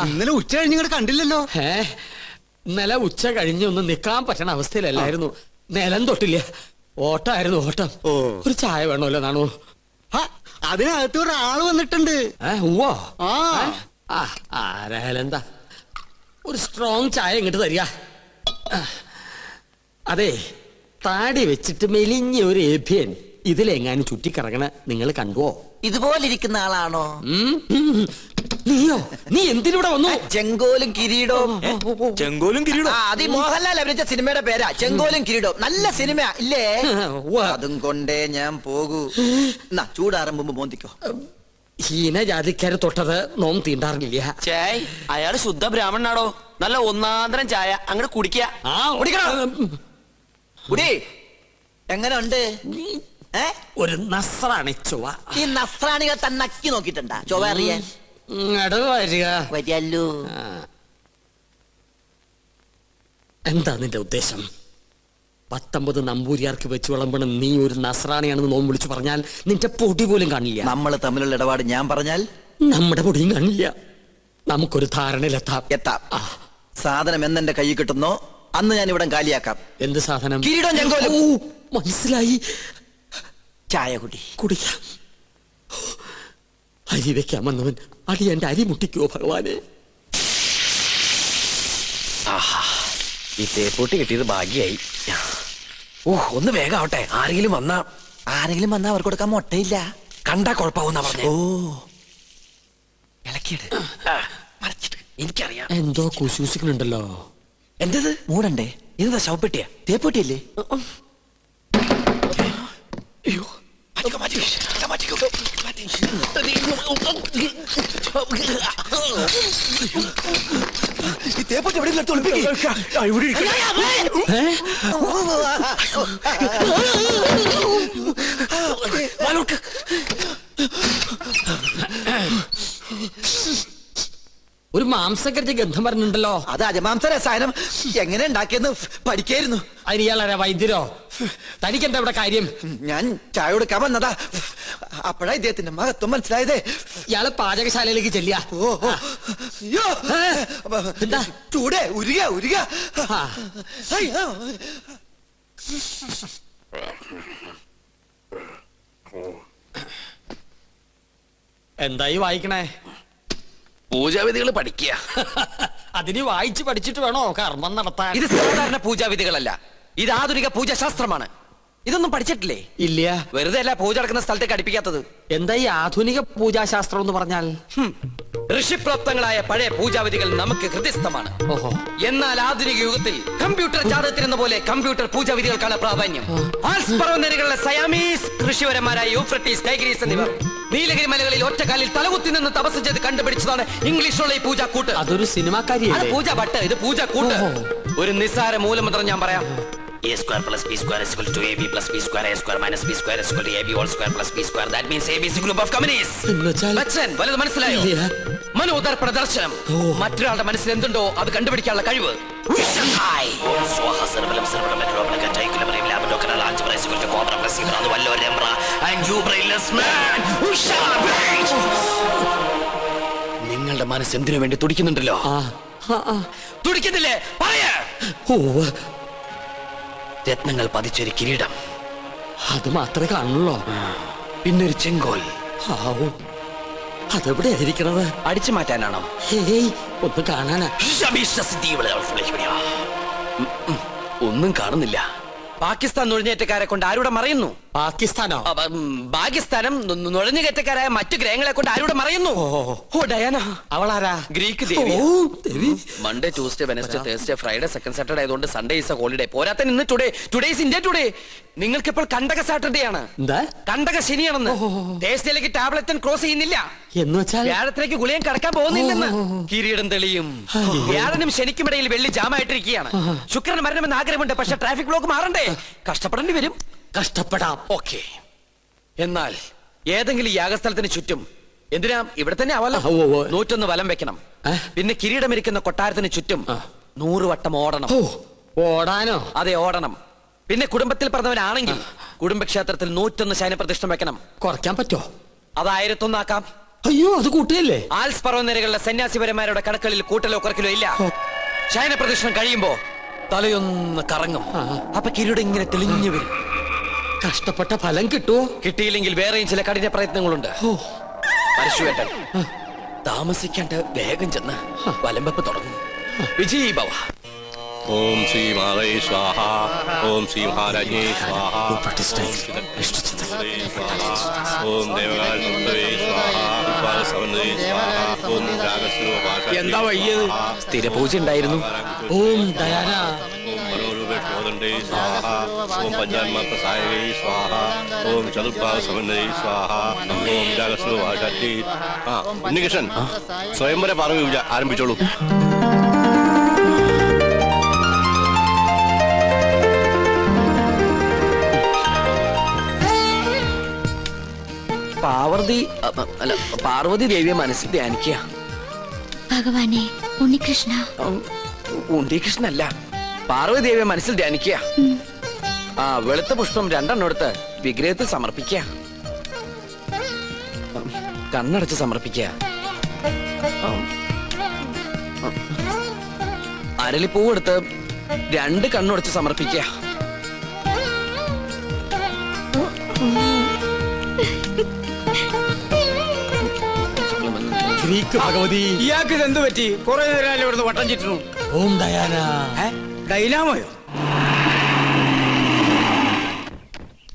ഇന്നലെ ഉച്ച കഴിഞ്ഞ് ഇങ്ങോട്ട് കണ്ടില്ലല്ലോ. ഇന്നലെ ഉച്ച കഴിഞ്ഞൊന്നും നിക്കാൻ പറ്റണ അവസ്ഥയിലല്ലായിരുന്നു. നിലം തൊട്ടില്ല, ഓട്ടായിരുന്നു ഓട്ടം. ഒരു ചായ വേണമല്ലോ നാണു? അതിനകത്ത് ഒരാള് വന്നിട്ടുണ്ട്. ആരായാലും എന്താ, ഒരു സ്ട്രോങ് ചായ ഇങ്ങോട്ട് തരിക. അതെ, താടി വെച്ചിട്ട് മെലിഞ്ഞ ഒരു ഏഭ്യൻ ഇതിലെങ്ങാനും ചുറ്റിക്കറങ്ങണ നിങ്ങൾ കണ്ടുവോ? ഇതുപോലിരിക്കുന്ന ആളാണോ? നീയോ? നീ എന്തിനൂടെ വന്നു? ചെങ്കോലും കിരീടവും. ചെങ്കോലും കിരീടവും അത് മോഹൻലാൽ അഭിനയിച്ച സിനിമയുടെ പേരാ, ചെങ്കോലും കിരീടവും. നല്ല സിനിമ ഇല്ലേ? അതും കൊണ്ടേ ഞാൻ പോകൂ. ചൂടാറുമ്പോ മോന്തിക്കോ. ഹീനജാതിക്കാര് തൊട്ടത് നോം തീണ്ടാറില്ല. ചേയ്, അയാള് ശുദ്ധ ബ്രാഹ്മണനാടോ. നല്ല ഒന്നാന്തരം ചായ അങ്ങോട്ട് കുടിക്കുക. എങ്ങനെ ഉണ്ട്? ഒരു നസ്രാണി ചൊവ്വ. ഈ നസ്രാണികൾ തന്നെ നക്കി നോക്കിട്ടുണ്ടാ ചൊവ്വ അറിയാൻ? വരികല്ലോ. എന്താ നിന്റെ ഉദ്ദേശം? 19 നമ്പൂരിയാർക്ക് വെച്ച് വിളമ്പണം നീ ഒരു നസ്രാണിയാണെന്ന് നോം വിളിച്ചു പറഞ്ഞാൽ നിന്റെ പൊടി പോലും കാണില്ല. നമ്മൾ തമ്മിലുള്ള ഇടപാട് ഞാൻ പറഞ്ഞാൽ നമ്മുടെ പൊടിയും കാണില്ല. നമുക്കൊരു ധാരണയിലെത്താം. സാധനം എന്നെന്റെ കൈ കിട്ടുന്നോ അന്ന് ഞാൻ ഇവിടെ കാലിയാക്കാം. എന്ത് സാധനം? കിരീടം ചെങ്കോലും. മനസ്സിലായി. ചായ കുടിക്കാം. അരി വെക്കാൻ വന്നവൻ അടി എന്റെ അരി മുട്ടിക്കോ ഭഗവാനെ. ഈ തേപ്പൂട്ടി കിട്ടിയത് ഭാഗ്യായി. ഒന്ന് വേഗം ആവട്ടെ. ആരെങ്കിലും വന്നാ അവർക്ക് കൊടുക്കാൻ മുട്ടയില്ല. കണ്ടാ കുഴപ്പമാവുന്ന പറഞ്ഞേ. ഇളക്കിയിട്ട് എനിക്കറിയാം. എന്തോ കുശൂസിക്കുന്നുണ്ടല്ലോ. എന്തത്? മൂടണ്ടേ? ഇതെന്താ ശവപ്പെട്ടിയാ? തേപ്പൂട്ടിയല്ലേ? ഈ തേപ്പൂട്ടി എവിടെ ഒരു മാംസക്കരച്ച് ഗന്ധം പറഞ്ഞിട്ടുണ്ടല്ലോ. അത് അജമാംസ രസായനം എങ്ങനെ ഉണ്ടാക്കിയെന്ന് പഠിക്കായിരുന്നു. അതിന് ഇയാളാരാ? വൈദ്യരോ? തനിക്കെന്താ ഇവിടെ കാര്യം? ഞാൻ ചായ കൊടുക്കാൻ വന്നതാ. അപ്പോഴാ ഇദ്ദേഹത്തിന്റെ മഹത്വം മനസ്സിലായതേ. ഇയാള് പാചകശാലയിലേക്ക് ചെല്ലിയ. എന്താ ചൂടേ? ഉരുക. എന്തായി വായിക്കണേ? പൂജാവിധികൾ പഠിക്കുക. അതിന് വായിച്ച് പഠിച്ചിട്ട് വേണോ കർമ്മം നടത്താൻ? ഇത് സാധാരണ പൂജാവിധികളല്ല, ഇത് ആധുനിക പൂജാശാസ്ത്രമാണ്. ഇതൊന്നും പഠിച്ചിട്ടില്ലേ? ഇല്ല. വെറുതെ അല്ല പൂജ നടക്കുന്ന സ്ഥലത്തേക്ക് അടുപ്പിക്കാത്തത്. എന്താ ഈ ആധുനിക പൂജാശാസ്ത്രം എന്ന് പറഞ്ഞാൽ? ഋഷിപ്രാപ്തങ്ങളായ പഴയ പൂജാവിധികൾ നമുക്ക് ഹൃദയസ്ഥമാണ്. എന്നാൽ ആധുനിക യുഗത്തിൽ കമ്പ്യൂട്ടർ ജാതകത്തിനെന്ന പോലെ കമ്പ്യൂട്ടർ പൂജാവിധികൾക്കാണ് പ്രാധാന്യം. ആൽസ് പർവ്വതനിരകളിലെ സയാമീസ് ഋഷിവരന്മാരായ യൂഫ്രട്ടീസ്, ടൈഗ്രീസ് എന്നിവർ നീലഗിരി മലകളിൽ ഒറ്റക്കാലിൽ തലകുത്തി നിന്ന് തപസ് ചെയ്ത് കണ്ടുപിടിച്ചതാണ് ഇംഗ്ലീഷുള്ള ഈ പൂജാക്കൂട്ട്. അതൊരു സിനിമാക്കാരിയാണ്. പൂജ ഭട്ട്, ഇത് പൂജാക്കൂട്ട്. ഒരു നിസ്സാര മൂലമന്ത്രം ഞാൻ പറയാം. A square plus b square is equal to ab plus b square, a square minus b square is equal to ab whole square plus b square. That means ab is a group of communities. Bachchan, വലുത് മനസ്സിലായോ? മനോദർപ്പണ ദർശനം. മറ്റൊരാളുടെ മനസ്സിൽ എന്തുണ്ടോ അത് കണ്ടുപിടിക്കാനുള്ള കഴിവ്. നിങ്ങളുടെ മനസ്സ് എന്തിനു വേണ്ടി തുടിക്കുന്നുണ്ടല്ലോ? തുടിക്കുന്നില്ലേ? പറയാ. രത്നങ്ങൾ പതിച്ചൊരു കിരീടം, അത് മാത്രമേ കാണുള്ളൂ. പിന്നൊരു ചെങ്കോൽ. അതെവിടെ ആയിരിക്കണത്? അടിച്ചു മാറ്റാനാണോ? ഒന്ന് കാണാനാ. ഒന്നും കാണുന്നില്ല. പാകിസ്ഥാൻ നുഴഞ്ഞേറ്റക്കാരെ കൊണ്ട് ആരുടെ മറയുന്നു? പാകിസ്ഥാനോ? പാകിസ്ഥാനം നുഴഞ്ഞുകയറ്റക്കാരായ മറ്റു ഗ്രഹങ്ങളെ കൊണ്ട് ആരുടെ മറയുന്നു? ഓ ഡയാന. അവളാരാ? ഗ്രീക്ക് ദേവി. Monday, Tuesday, Wednesday, Thursday, Friday, second Saturday ആയതുകൊണ്ട് സൺഡേ ഈസ് എ ഹോളിഡേ. പോരാത്ത ഇന്ന് ടുഡേ ഈസ് ഇന്ത്യ ടുഡേ. നിങ്ങൾക്ക് ഇപ്പോൾ കണ്ടക സാറ്റർഡേ ആണ്. കണ്ടക ശനിയാണെന്ന്. തേഴ്സ്ഡേയിലേക്ക് ടാബ്ലറ്റ് ക്രോസ് ചെയ്യുന്നില്ല എന്ന് വെച്ചാൽ വ്യാഴത്തിലേക്ക് ഗുളിയം കടക്കാൻ പോകുന്നില്ലെന്ന്. കിരീടം തെളിയും. വ്യാഴനും ശനിക്കുമിടയിൽ വെള്ളി ജാമായിട്ടിരിക്കുകയാണ്. ശുക്രന് മരണമെന്ന് ആഗ്രഹമുണ്ട്, പക്ഷെ ട്രാഫിക് ബ്ലോക്ക് മാറണ്ടേ? കഷ്ടപ്പെടേണ്ടി വരും. കഷ്ടപ്പെടാം. ഓക്കെ. എന്നാൽ ഏതെങ്കിലും യാഗസ്ഥലത്തിന് ചുറ്റും, എന്തിനാ ഇവിടെ തന്നെ ആവല്ലോ, 101 വലം വെക്കണം. പിന്നെ കിരീടമിരിക്കുന്ന കൊട്ടാരത്തിന് ചുറ്റും 100 വട്ടം ഓടണം. ഓടാനോ? അതെ, ഓടണം. പിന്നെ കുടുംബത്തിൽ പറഞ്ഞവനാണെങ്കിൽ കുടുംബക്ഷേത്രത്തിൽ 101 ശയനപ്രതിഷ്ഠം വെക്കണം. കുറയ്ക്കാൻ പറ്റോ? അത് 1001 ആക്കാം. അയ്യോ അത് കൂട്ടുകയല്ലേ? ആൽസ് പർവ്വതനിരകളിലെ സന്യാസിപരന്മാരുടെ കടക്കളിൽ കൂട്ടലോ കുറക്കലോ ഇല്ല. ശയന പ്രദക്ഷിണം കഴിയുമ്പോ തലയൊന്ന് കറങ്ങും. അപ്പൊ കിരീടം ഇങ്ങനെ തെളിഞ്ഞു വരും. കഷ്ടപ്പെട്ട ഫലം കിട്ടുമോ? കിട്ടിയില്ലെങ്കിൽ വേറെയും ചില കഠിന പ്രയത്നങ്ങളുണ്ട്. പരശുവേട്ടൻ താമസിക്കാണ്ട് വേഗം ചെന്ന് വലമ്പപ്പ് തുടങ്ങും. വിജയ് ഭവ. ഓം ശ്രീ മഹാദേവ സ്വാഹ. ഓം ശ്രീ മഹാരാജ്ഞേ സ്വാഹ. ഓം ദേവകാലേ സ്വാഹ. ഓം എന്താ വയ്യത്? സ്ഥിരപൂജ ഉണ്ടായിരുന്നു. ഓം ദയാന. ഓം മനോരൂപേ സ്വാഹ. ഓം പഞ്ചാന്മാത്രസായകൈ സ്വാഹ. ഓം ചതുർഭാഗ സമന്വയൈ സ്വാഹ. ഓം രാഗസ്വഭാഷാറ്റി. ഉണ്ണികൃഷ്ണൻ സ്വയംവര പാർവ്വ പൂജ ആരംഭിച്ചോളൂ. പാർവതി ദേവിയെ മനസ്സിൽ ധ്യാനിക്കുക. ഭഗവാനെ, ഉണ്ണികൃഷ്ണ. ഉണ്ണികൃഷ്ണല്ല, പാർവതി ദേവിയെ മനസ്സിൽ ധ്യാനിക്കുക. വെളുത്ത പുഷ്പം 2 എടുത്ത് വിഗ്രഹത്തിൽ സമർപ്പിക്കുക. കണ്ണടച്ച് സമർപ്പിക്കുക. അരളിപ്പൂവെടുത്ത് 2 കണ്ണുടച്ച് സമർപ്പിക്കുക. ഭഗവതി, ഇയാൾക്ക് ഇത് എന്ത് പറ്റി? കുറെ നേരം ഇവിടുന്ന് വട്ടം ചുറ്റുന്നു. ഓം ദയാന. ഡൈനാമോയോ?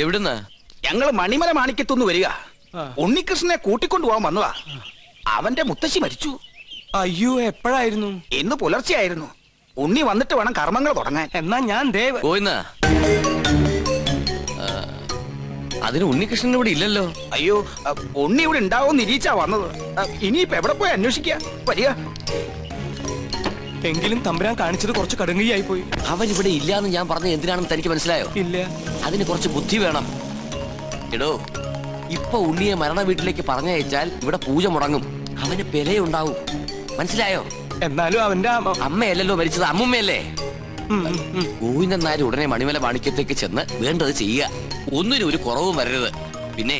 എവിടുന്ന്? ഞങ്ങള് മണിമല മാണിക്കത്തുനിന്ന് വരിക. ഉണ്ണികൃഷ്ണനെ കൂട്ടിക്കൊണ്ടുപോകാൻ വന്നതാ. അവന്റെ മുത്തശ്ശി മരിച്ചു. അയ്യോ, എപ്പോഴായിരുന്നു? ഇന്ന് പുലർച്ചെയായിരുന്നു. ഉണ്ണി വന്നിട്ട് വേണം കർമ്മങ്ങൾ തുടങ്ങാൻ. എന്നാ ഞാൻ ദേവ്. പോയിന്ന്. അതിന് ഉണ്ണികൃഷ്ണൻ ഇവിടെ ഇല്ലല്ലോ. അയ്യോ, ഉണ്ണി ഇവിടെ ഉണ്ടാവും നിരീച്ചാ വന്നത്. ഇനിയിപ്പോ എവിടെ പോയി അന്വേഷിക്കുക? വരിക. എങ്കിലും തമ്പുരാൻ കാണിച്ചത് കുറച്ച് കടുങ്കയായി പോയി. അവൻ ഇവിടെ ഇല്ലാന്ന് ഞാൻ പറഞ്ഞത് എന്തിനാണെന്ന് തനിക്ക് മനസ്സിലായോ? ഇല്ല. അതിന് കുറച്ച് ബുദ്ധി വേണം. എടോ, ഇപ്പൊ ഉണ്ണിയെ മരണ വീട്ടിലേക്ക് പറഞ്ഞയച്ചാൽ ഇവിടെ പൂജ മുടങ്ങും. അവന് പെലയുണ്ടാവും. മനസ്സിലായോ? എന്നാലും അവന്റെ അമ്മയല്ലല്ലോ മരിച്ചത്, അമ്മുമ്മയല്ലേ? ഗോവിന്ദൻ നായർ ഉടനെ മണിമല മാണിക്യത്തേക്ക് ചെന്ന് വേണ്ടത് ചെയ്യുക. ഒന്നിനും ഒരു കുറവും വരരുത്. പിന്നെ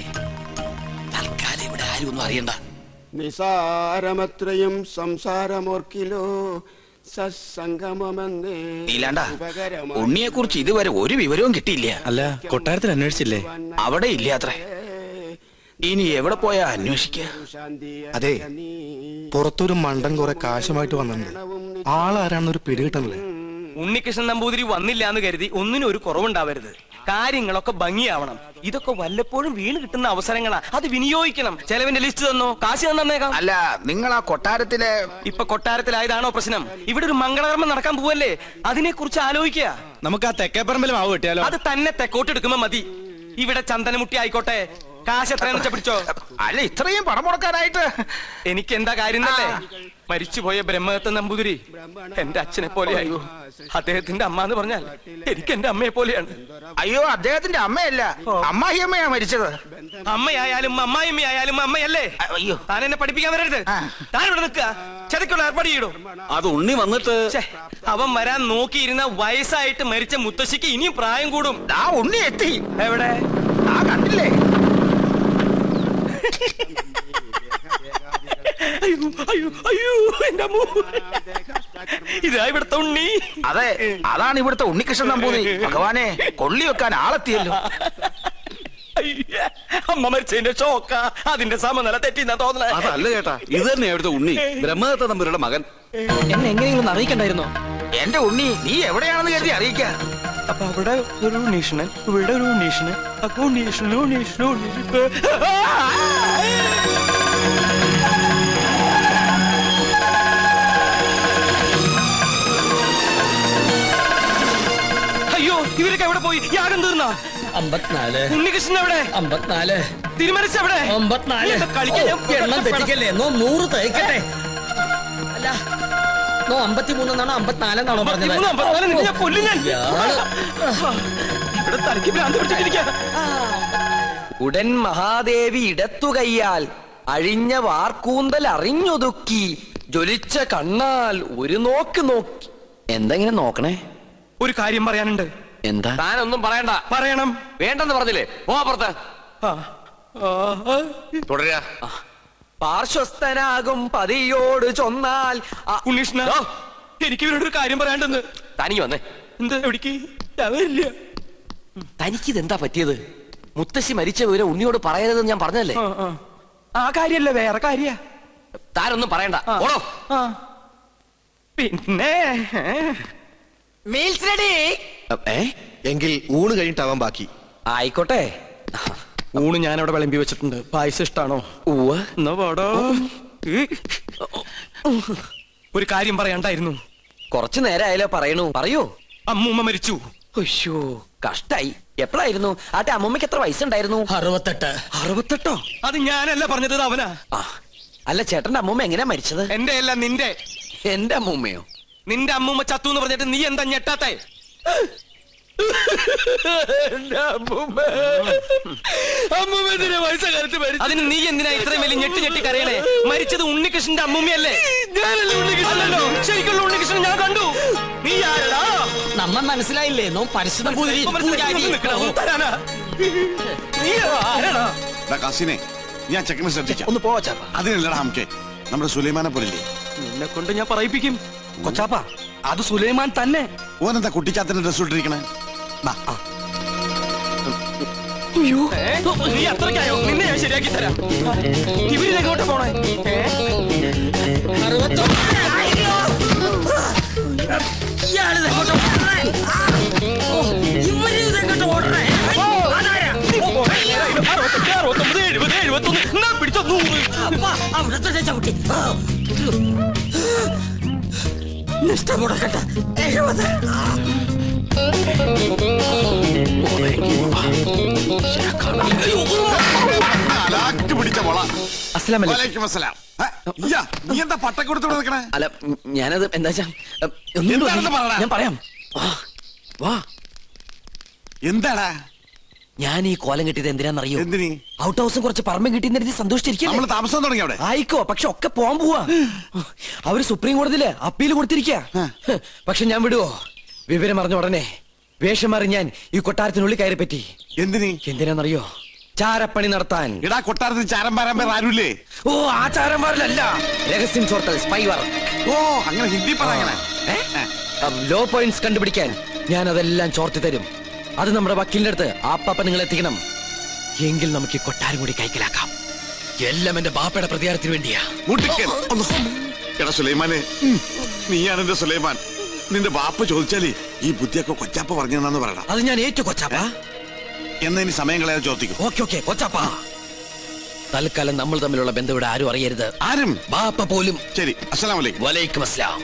തൽക്കാലം ഇവിടെ ആരും ഒന്നും അറിയണ്ട. നിസാരമത്രയും സംസാരമോർക്കിലോ സത്സംഗമമെന്നേ. നീലാണ്ട, ഉണ്ണിയെ കുറിച്ച് ഇതുവരെ ഒരു വിവരവും കിട്ടിയില്ല. അല്ല, കൊട്ടാരത്തിൽ അന്വേഷിച്ചില്ലേ? അവിടെ ഇല്ലാത്രേ. ഇനി എവിടെ പോയാ അന്വേഷിക്കുക? അതെ, പുറത്തൊരു മണ്ടൻ കുറെ കാശുമായിട്ട് വന്നിട്ടുണ്ട്. ആളാരാണെന്നൊരു പിടികിട്ടണല്ലേ. ഉണ്ണികൃഷ്ണൻ നമ്പൂതിരി വന്നില്ല എന്ന് കരുതി ഒന്നിനും ഒരു കുറവുണ്ടാവരുത്. കാര്യങ്ങളൊക്കെ ഭംഗിയാവണം. ഇതൊക്കെ വല്ലപ്പോഴും വീണ് കിട്ടുന്ന അവസരങ്ങളാ, അത് വിനിയോഗിക്കണം. ചെലവിന്റെ ലിസ്റ്റ് തന്നോ, കാശ് തന്നേക്കാം. അല്ല, നിങ്ങൾ ആ കൊട്ടാരത്തിലെ ഇപ്പൊ കൊട്ടാരത്തിലായതാണോ പ്രശ്നം? ഇവിടെ ഒരു മംഗളകർമ്മം നടക്കാൻ പോവല്ലേ, അതിനെ കുറിച്ച് ആലോചിക്കുക. നമുക്ക് ആ തെക്കേപ്പറമ്പിൽ മാവ് കിട്ടിയാലോ? അത് തന്നെ തെക്കോട്ടെടുക്കുമ്പോ മതി. ഇവിടെ ചന്ദനമുട്ടി ആയിക്കോട്ടെ. കാശ് എത്രയാന്ന് വെച്ചാ പിടിച്ചോ. അല്ല, ഇത്രയും പണം മുടക്കാനായിട്ട് എനിക്ക് എന്താ കാര്യം തന്നെ? മരിച്ചുപോയ ബ്രഹ്മദത്ത നമ്പൂതിരി എന്റെ അച്ഛനെ പോലെയായി. അദ്ദേഹത്തിന്റെ അമ്മ എന്ന് പറഞ്ഞാൽ എനിക്ക് എന്റെ അമ്മയെ പോലെയാണ്. അയ്യോ, അദ്ദേഹത്തിന്റെ അമ്മയല്ല, അമ്മായിയമ്മയാ മരിച്ചത്. അമ്മയായാലും അമ്മായിമ്മയായാലും അമ്മയല്ലേ? അയ്യോ, താൻ എന്നെ പഠിപ്പിക്കാൻ വരരുത്. താൻ ഇവിടെ നിൽക്കുക. ചതക്കുള്ള ഏർപ്പാട് ചെയ്യടോ. അത് ഉണ്ണി വന്നിട്ട് അവൻ വരാൻ നോക്കിയിരുന്ന വയസ്സായിട്ട് മരിച്ച മുത്തശ്ശിക്ക് ഇനിയും പ്രായം കൂടും. ആ ഉണ്ണി എത്തി. എവിടെ? ആ കണ്ടില്ലേ? അയ്യോ അയ്യോ അയ്യോ, എന്റെ അമ്മോ. ഇതാ ഇവിടുത്തെ ഉണ്ണി. അതെ, അതാണ് ഇവിടുത്തെ ഉണ്ണികൃഷ്ണൻ നമ്പൂതിരി. ഭഗവാനെ, കൊള്ളി വെക്കാൻ ആളെത്തിയല്ലോ. അമ്മ മരിച്ചതിന്റെ ഷോക്ക, അതിന്റെ സമനില തെറ്റിന്നാ തോന്നണേ. അതല്ല ചേട്ടാ, ഇത് തന്നെ അവിടുത്തെ ഉണ്ണി, ബ്രഹ്മദത്ത നമ്പൂതിരിയുടെ മകൻ. എന്നെ എങ്ങനെയെങ്കിലും അറിയിക്കണ്ടായിരുന്നോ? എന്റെ ഉണ്ണി, നീ എവിടെയാണെന്ന് കരുതി അറിയിക്കാൻ. അപ്പൊ അവിടെ ഒരു ഉണ്ണീഷണൻ, ഇവിടെ ഒരു ഉണ്ണീഷണൻ. അപ്പൊ ഉണ്ണീഷണൻ ഉണ്ണീഷണൻ ഉണ്ണീഷണൻ. അയ്യോ, ഇവരൊക്കെ എവിടെ പോയി? യാഗം തീർന്ന 54. ഉണ്ണികൃഷ്ണൻ എവിടെ? 54. തിരുമനസ് എവിടെ? 54. കളിക്കാൻ എണ്ണം തെറ്റിക്കല്ലേ. 100 തയ്ക്കട്ടെ. അല്ല, 53 എന്നാണോ 54 എന്നാണോ പറഞ്ഞത്? ഇവിടെ തലയ്ക്ക് ഭ്രാന്ത് പിടിച്ചിട്ടിരിക്കുക. ഉടൻ മഹാദേവി ഇടത്തുകയ്യാൽ അഴിഞ്ഞ വാർക്കൂന്തൽ അറിഞ്ഞൊതുക്കി ജ്വലിച്ച കണ്ണാൽ ഒരു നോക്ക് നോക്കി. എന്തെങ്ങനെ നോക്കണേ? ഒരു കാര്യം പറയാനുണ്ട്. എന്താ? താനൊന്നും പറയണ്ട. പറയണം. വേണ്ടെന്ന് പറഞ്ഞില്ലേ? പോ പുറത്ത്. തുടരുക. പാർശ്വസ്ഥനാകും പതിയോട് ചൊന്നാൽ ഉണ്ണീഷ്ണ എനിക്ക് ഇവരോട് ഒരു കാര്യം പറയാണ്ടെന്ന്. തനിക്ക് വന്നേ. എന്താ എവിടേക്ക്? ഞാൻ വരില്ല. തനിക്കിത് എന്താ പറ്റിയത്? മുത്തശ്ശി മരിച്ച വിവരം ഉണ്ണിയോട് പറയരുതെന്ന് ഞാൻ പറഞ്ഞല്ലേ. ആ കാര്യല്ല, വേറെ കാര്യ. താരൊന്നും പറയണ്ട. ഓടോ. പിന്നെ മീൽസ് റെഡി. എങ്കിൽ ഊണ് കഴിഞ്ഞിട്ടാവാൻ ബാക്കി. ആയിക്കോട്ടെ. ഊണ് ഞാൻ അവിടെ വിളമ്പി വെച്ചിട്ടുണ്ട്. പായസം ഇഷ്ടാണോ? എന്നാ പാടോ. ഒരു കാര്യം പറയാണ്ടായിരുന്നു. കുറച്ചു നേരമായാലോ പറയണു. പറയൂ. അമ്മൂമ്മ മരിച്ചു. അയ്യോ കഷ്ടായി. എപ്പോഴായിരുന്നു? ആട്ടെ അമ്മൂമ്മക്ക് എത്ര വയസ്സുണ്ടായിരുന്നു? 68. 68? അത് ഞാനല്ല പറഞ്ഞത്, ഇത് അവനാ. അല്ല ചേട്ടന്റെ അമ്മൂമ്മ എങ്ങനെയാ മരിച്ചത്? എന്റെ അല്ല, നിന്റെ. എന്റെ അമ്മൂമ്മയോ? നിന്റെ അമ്മൂമ്മ ചത്തു എന്ന് പറഞ്ഞിട്ട് നീ എന്താ ഞെട്ടാത്തെ? അതിന് നീ എന്തിനാ ഇത്രയും വലിയ ഞെട്ടി കരയണേ? മരിച്ചത് ഉണ്ണികൃഷ്ണന്റെ അമ്മൂമ്മയല്ലേ? അല്ലല്ലോ, ശരിക്കുള്ള ഉണ്ണികൃഷ്ണൻ ഞാൻ കണ്ടു. നീ ആരടാ? നമ്മ മനസ്സിലായില്ലേ? നോ പരിശുദ്ധ തരാനാ? നീ ആരാടാ? കാസിനെ ഞാൻ ചെക്കനെ ശ്രദ്ധിക്കാം. ഒന്ന് പോവാ ചാപ്പ. അതിനല്ലടാ നമുക്ക് നമ്മുടെ സുലൈമാനെ പോലില്ലേ. നിന്നെ കൊണ്ട് ഞാൻ പറയിപ്പിക്കും. കൊച്ചാപ്പ, അത് സുലൈമാൻ തന്നെ. ഓനെന്താ കുട്ടിച്ചാത്തിന്റെ ഡ്രസ് ഇട്ടിരിക്കണേ? നീ അത്രയ്ക്കായോ? നിന്നെ ഞാൻ ശരിയാക്കി തരാം. ഇവരിതെങ്ങോട്ട് പോണേ? നിഷ്ഠമുടക്കട്ടെ. 70. പിടിച്ച മോള. അസ്സലാമലൈക്കും. നീ എന്താ പട്ടം കൊടുത്തോണ്ട് നിൽക്കണേ? അല്ല ഞാനത് എന്താ ഞാൻ പറയാം. വാ. എന്താടാ ഞാൻ ഈ കോലം കിട്ടിയത് എന്തിനാന്നറിയോ? എന്തിനീ? ഔട്ട് ഹൗസും കുറച്ച് പറമ്പും കിട്ടിയെന്ന് സന്തോഷിച്ചിരിക്കും. നമ്മള് താമസം തുടങ്ങി അവിടെ. ആയിക്കോ, പക്ഷെ ഒക്കെ പോവാൻ പോവാ. അവര് സുപ്രീം കോടതിയില് അപ്പീൽ കൊടുത്തിരിക്ക. പക്ഷെ ഞാൻ വിടുവോ? വിവരം അറിഞ്ഞ ഉടനെ വേഷം മാറി ഞാൻ ഈ കൊട്ടാരത്തിനുള്ളിൽ കയറി പറ്റി. എന്തിനാന്നറിയോ? ചാരപ്പണി നടത്താൻ. ഇടാ കൊട്ടാരത്തിൽ ചാരം പാരാൻ പേർ ആരുമില്ലേ? ഓ ആ ചാരന്മാരിലല്ല, രഹസ്യം ചോർത്തൽ, സ്പൈ വർക്ക്. ഓ അങ്ങനെ ഹിന്ദി പറയണേ. ലോ പോയിന്റ്സ് കണ്ടുപിടിക്കാൻ ഞാൻ അതെല്ലാം ചോർത്തി തരും. അത് നമ്മുടെ വക്കീലിന്റെ അടുത്ത് ആപ്പാപ്പ നിങ്ങൾ എത്തിക്കണം. എങ്കിൽ നമുക്ക് ഈ കൊട്ടാരം കൂടി കൈക്കലാക്കാം. എല്ലാം എന്റെ ബാപ്പയുടെ പ്രതികാരത്തിന് വേണ്ടിയാ. എടാ സുലൈമാനെ, നീയാണ് എന്റെ സുലൈമാൻ. നിന്റെ ബാപ്പ ചോദിച്ചാലേ ഈ ബുദ്ധിയൊക്കെ കൊച്ചാപ്പ പറഞ്ഞെന്നു പറയണം. അത് ഞാൻ ഏറ്റു കൊച്ചാപ്പ. എന്നാ ഇനി സമയം കളയാതെ ചോദിക്കും. ഓക്കെ കൊച്ചാപ്പ. തൽക്കാലം നമ്മൾ തമ്മിലുള്ള ബന്ധം ഇവിടെ ആരും അറിയരുത്. ആരും? ബാപ്പ പോലും. ശരി. അസ്സലാമു അലൈക്കും. വലൈക്കും അസ്സലാം.